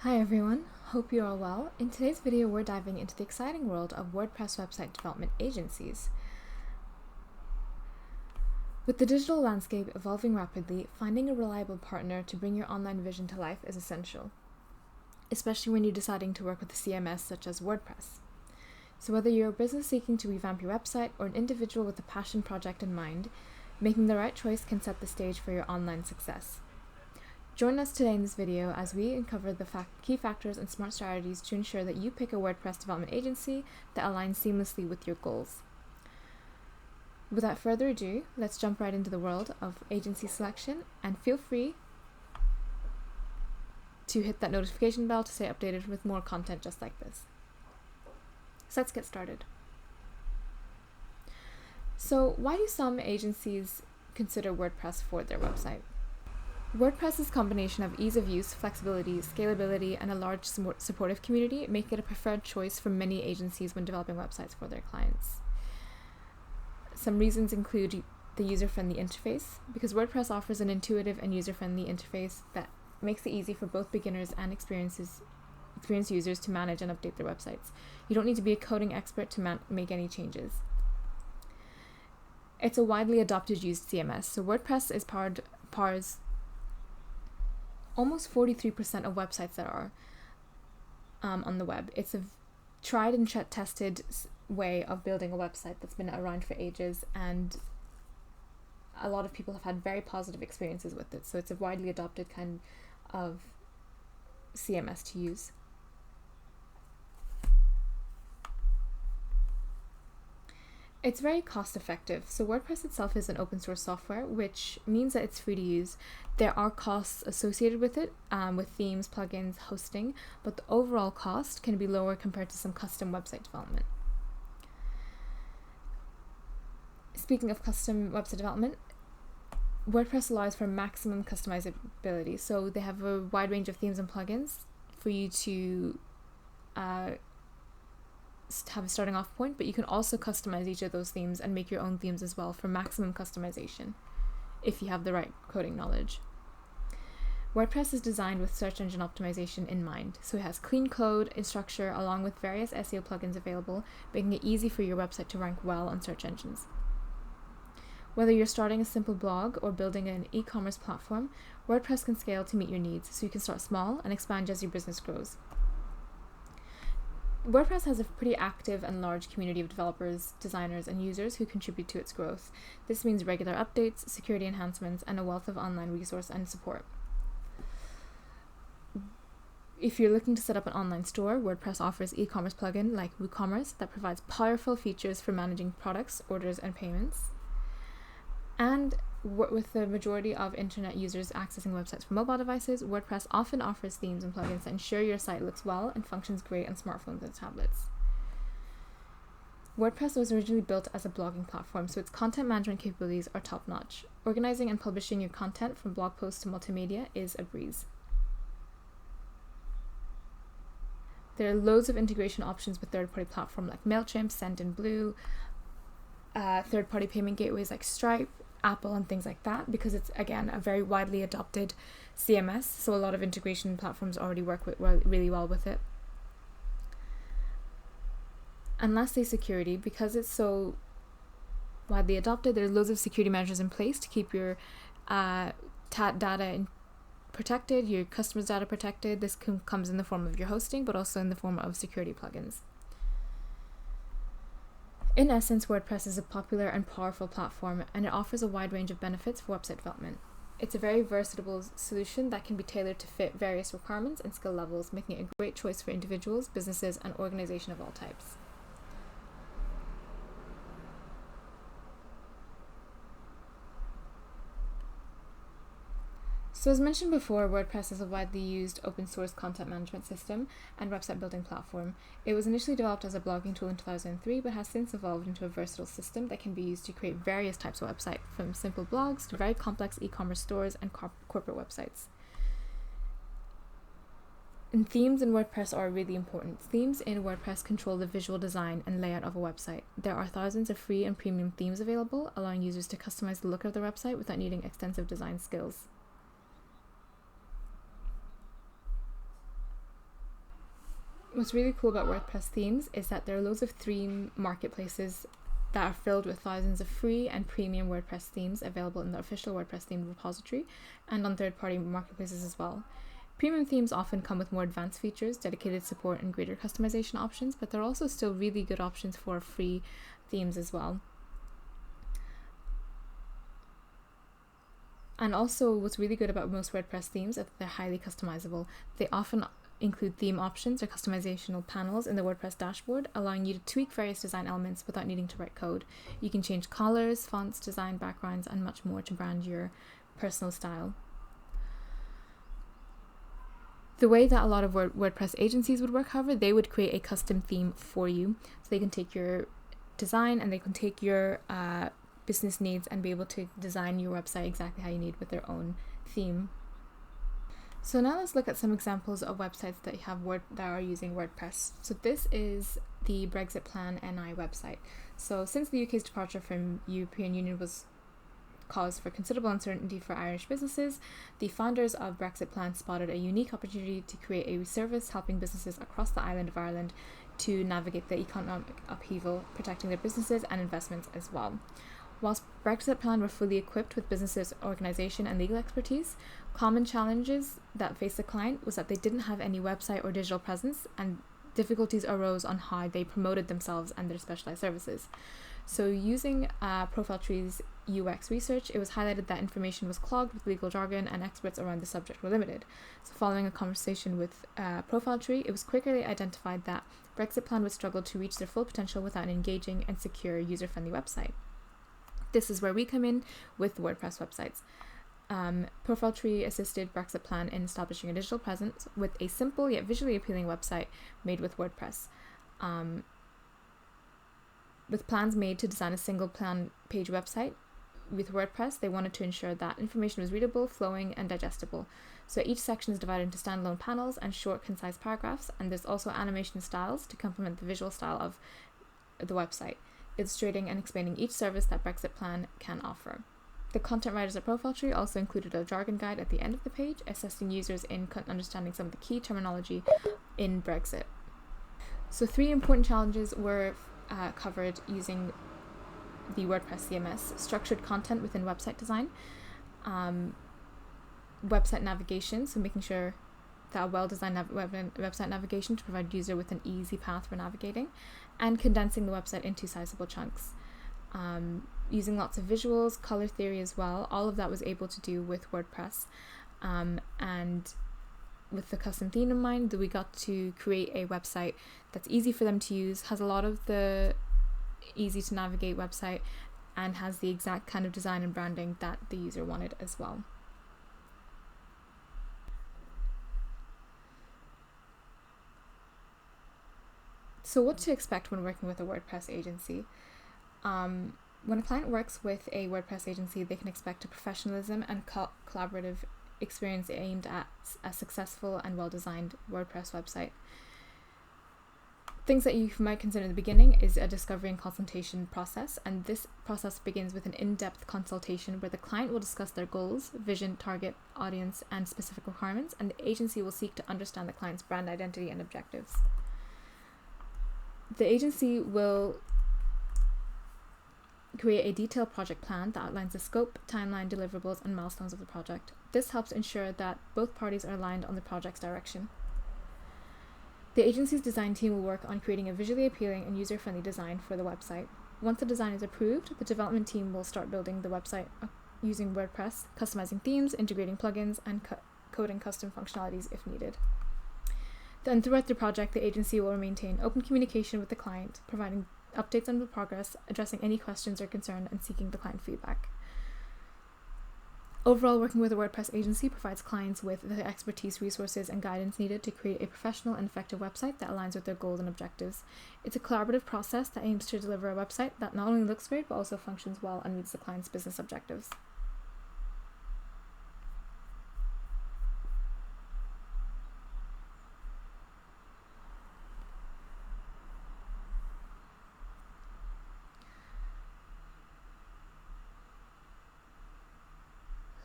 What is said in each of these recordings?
Hi everyone, hope you're all well. In today's video, we're diving into the exciting world of WordPress website development agencies. With the digital landscape evolving rapidly, finding a reliable partner to bring your online vision to life is essential, especially when you're deciding to work with a CMS such as WordPress. So whether you're a business seeking to revamp your website or an individual with a passion project in mind, making the right choice can set the stage for your online success. Join us today in this video as we uncover the key factors and smart strategies to ensure that you pick a WordPress development agency that aligns seamlessly with your goals. Without further ado, let's jump right into the world of agency selection, and feel free to hit that notification bell to stay updated with more content just like this. So let's get started. So why do some agencies consider WordPress for their website? WordPress's combination of ease of use, flexibility, scalability, and a large supportive community make it a preferred choice for many agencies when developing websites for their clients. Some reasons include the user-friendly interface, because WordPress offers an intuitive and user-friendly interface that makes it easy for both beginners and experienced users to manage and update their websites. You don't need to be a coding expert to make any changes. It's a widely adopted used CMS, so WordPress is powers almost 43% of websites that are on the web. It's a tried and tested way of building a website that's been around for ages, and a lot of people have had very positive experiences with it. So it's a widely adopted kind of CMS to use. It's very cost effective. So WordPress itself is an open source software, which means that it's free to use. There are costs associated with it, with themes, plugins, hosting, but the overall cost can be lower compared to some custom website development. Speaking of custom website development, WordPress allows for maximum customizability. So they have a wide range of themes and plugins for you to have a starting off point, but you can also customize each of those themes and make your own themes as well for maximum customization if you have the right coding knowledge. WordPress is designed with search engine optimization in mind, so it has clean code and structure along with various SEO plugins available, making it easy for your website to rank well on search engines. Whether you're starting a simple blog or building an e-commerce platform, WordPress can scale to meet your needs, so you can start small and expand as your business grows. WordPress has a pretty active and large community of developers, designers, and users who contribute to its growth. This means regular updates, security enhancements, and a wealth of online resource and support. If you're looking to set up an online store, WordPress offers e-commerce plugin like WooCommerce that provides powerful features for managing products, orders, and payments. And with the majority of internet users accessing websites from mobile devices, WordPress often offers themes and plugins that ensure your site looks well and functions great on smartphones and tablets. WordPress was originally built as a blogging platform, so its content management capabilities are top-notch. Organizing and publishing your content from blog posts to multimedia is a breeze. There are loads of integration options with third-party platforms like MailChimp, Sendinblue, third-party payment gateways like Stripe, Apple, and things like that, because it's, again, a very widely adopted CMS, so a lot of integration platforms already work really well with it. And lastly, security. Because it's so widely adopted, there's loads of security measures in place to keep your data protected, your customers' data protected. This comes in the form of your hosting, but also in the form of security plugins. In essence, WordPress is a popular and powerful platform, and it offers a wide range of benefits for website development. It's a very versatile solution that can be tailored to fit various requirements and skill levels, making it a great choice for individuals, businesses, and organizations of all types. So as mentioned before, WordPress is a widely used open source content management system and website building platform. It was initially developed as a blogging tool in 2003, but has since evolved into a versatile system that can be used to create various types of websites, from simple blogs to very complex e-commerce stores and corporate websites. And themes in WordPress are really important. Themes in WordPress control the visual design and layout of a website. There are thousands of free and premium themes available, allowing users to customize the look of their website without needing extensive design skills. What's really cool about WordPress themes is that there are loads of theme marketplaces that are filled with thousands of free and premium WordPress themes available in the official WordPress theme repository and on third-party marketplaces as well. Premium themes often come with more advanced features, dedicated support, and greater customization options, but they're also still really good options for free themes as well. And also, what's really good about most WordPress themes is that they're highly customizable. They often include theme options or customizational panels in the WordPress dashboard, allowing you to tweak various design elements without needing to write code. You can change colors, fonts, design backgrounds, and much more to brand your personal style. The way that a lot of WordPress agencies would work, however, they would create a custom theme for you. So they can take your design and they can take your business needs and be able to design your website exactly how you need with their own theme. So now let's look at some examples of websites that are using WordPress. So this is the Brexit Plan NI website. So since the UK's departure from European Union was cause for considerable uncertainty for Irish businesses, the founders of Brexit Plan spotted a unique opportunity to create a service helping businesses across the island of Ireland to navigate the economic upheaval, protecting their businesses and investments as well. Whilst Brexit Plan were fully equipped with businesses, organisation and legal expertise, common challenges that faced the client was that they didn't have any website or digital presence, and difficulties arose on how they promoted themselves and their specialised services. So using ProfileTree's UX research, it was highlighted that information was clogged with legal jargon and experts around the subject were limited. So following a conversation with ProfileTree, it was quickly identified that Brexit Plan would struggle to reach their full potential without an engaging and secure user-friendly website. This is where we come in with WordPress websites. ProfileTree assisted Brexit Plan in establishing a digital presence with a simple yet visually appealing website made with WordPress. With plans made to design a single plan page website with WordPress, they wanted to ensure that information was readable, flowing, and digestible. So each section is divided into standalone panels and short, concise paragraphs, and there's also animation styles to complement the visual style of the website, illustrating and explaining each service that Brexit Plan can offer. The content writers at ProfileTree also included a jargon guide at the end of the page, assisting users in understanding some of the key terminology in Brexit. So 3 important challenges were covered using the WordPress CMS: structured content within website design, website navigation, so making sure that a well-designed website navigation to provide user with an easy path for navigating, and condensing the website into sizable chunks. Using lots of visuals, color theory as well, all of that was able to do with WordPress. And with the custom theme in mind, we got to create a website that's easy for them to use, has a lot of the easy to navigate website, and has the exact kind of design and branding that the user wanted as well. So what to expect when working with a WordPress agency? When a client works with a WordPress agency, they can expect a professionalism and collaborative experience aimed at a successful and well-designed WordPress website. Things that you might consider in the beginning is a discovery and consultation process, and this process begins with an in-depth consultation where the client will discuss their goals, vision, target audience, and specific requirements, and the agency will seek to understand the client's brand identity and objectives. The agency will create a detailed project plan that outlines the scope, timeline, deliverables, and milestones of the project. This helps ensure that both parties are aligned on the project's direction. The agency's design team will work on creating a visually appealing and user-friendly design for the website. Once the design is approved, the development team will start building the website using WordPress, customizing themes, integrating plugins, and coding custom functionalities if needed. Then throughout the project, the agency will maintain open communication with the client, providing updates on the progress, addressing any questions or concerns, and seeking the client feedback. Overall, working with a WordPress agency provides clients with the expertise, resources, and guidance needed to create a professional and effective website that aligns with their goals and objectives. It's a collaborative process that aims to deliver a website that not only looks great, but also functions well and meets the client's business objectives.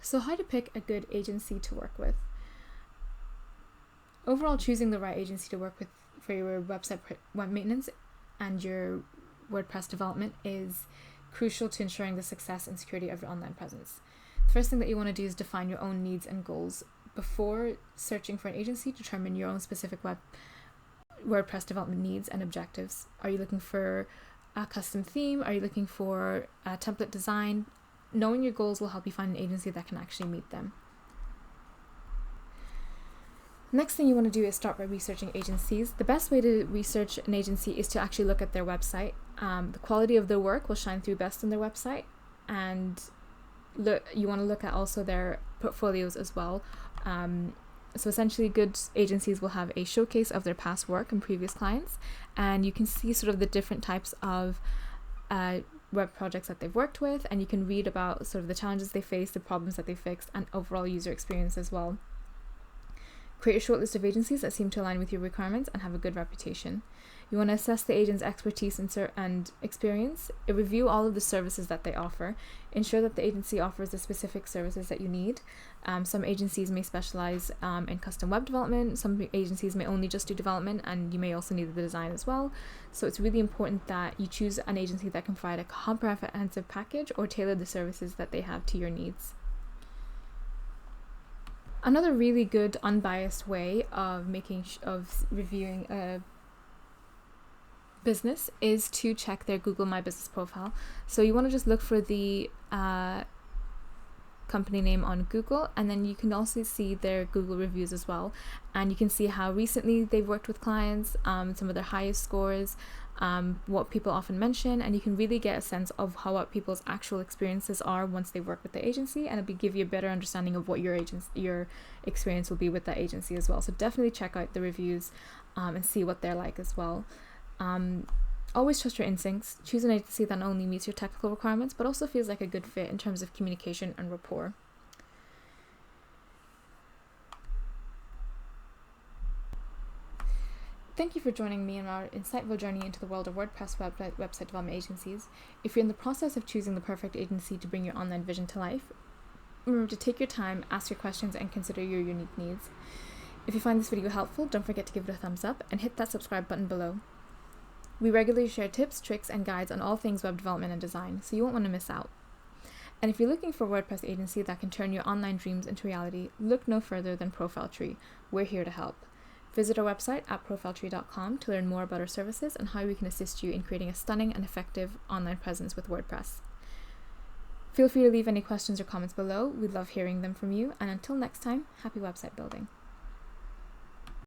So how to pick a good agency to work with? Overall, choosing the right agency to work with for your website web maintenance and your WordPress development is crucial to ensuring the success and security of your online presence. The first thing that you want to do is define your own needs and goals. Before searching for an agency, determine your own specific WordPress development needs and objectives. Are you looking for a custom theme? Are you looking for a template design? Knowing your goals will help you find an agency that can actually meet them. Next thing you want to do is start by researching agencies. The best way to research an agency is to actually look at their website. The quality of their work will shine through best on their website, and you want to look at also their portfolios as well. So essentially, good agencies will have a showcase of their past work and previous clients, and you can see sort of the different types of web projects that they've worked with, and you can read about sort of the challenges they face, the problems that they fixed, and overall user experience as well. Create a short list of agencies that seem to align with your requirements and have a good reputation. You want to assess the agent's expertise and experience, review all of the services that they offer, ensure that the agency offers the specific services that you need. Some agencies may specialize in custom web development, some agencies may only just do development, and you may also need the design as well. So it's really important that you choose an agency that can provide a comprehensive package or tailor the services that they have to your needs. Another really good unbiased way of reviewing a business is to check their Google My Business profile. So you want to just look for the company name on Google, and then you can also see their Google reviews as well, and you can see how recently they've worked with clients, some of their highest scores, what people often mention, and you can really get a sense of what people's actual experiences are once they work with the agency, and it'll give you a better understanding of what your experience will be with that agency as well. So definitely check out the reviews and see what they're like as well. Always trust your instincts. Choose an agency that not only meets your technical requirements but also feels like a good fit in terms of communication and rapport. Thank you for joining me on our insightful journey into the world of WordPress website development agencies. If you're in the process of choosing the perfect agency to bring your online vision to life, remember to take your time, ask your questions, and consider your unique needs. If you find this video helpful, don't forget to give it a thumbs up and hit that subscribe button below. We regularly share tips, tricks, and guides on all things web development and design, so you won't want to miss out. And if you're looking for a WordPress agency that can turn your online dreams into reality, look no further than ProfileTree. We're here to help. Visit our website at ProfileTree.com to learn more about our services and how we can assist you in creating a stunning and effective online presence with WordPress. Feel free to leave any questions or comments below. We'd love hearing them from you, and until next time, happy website building.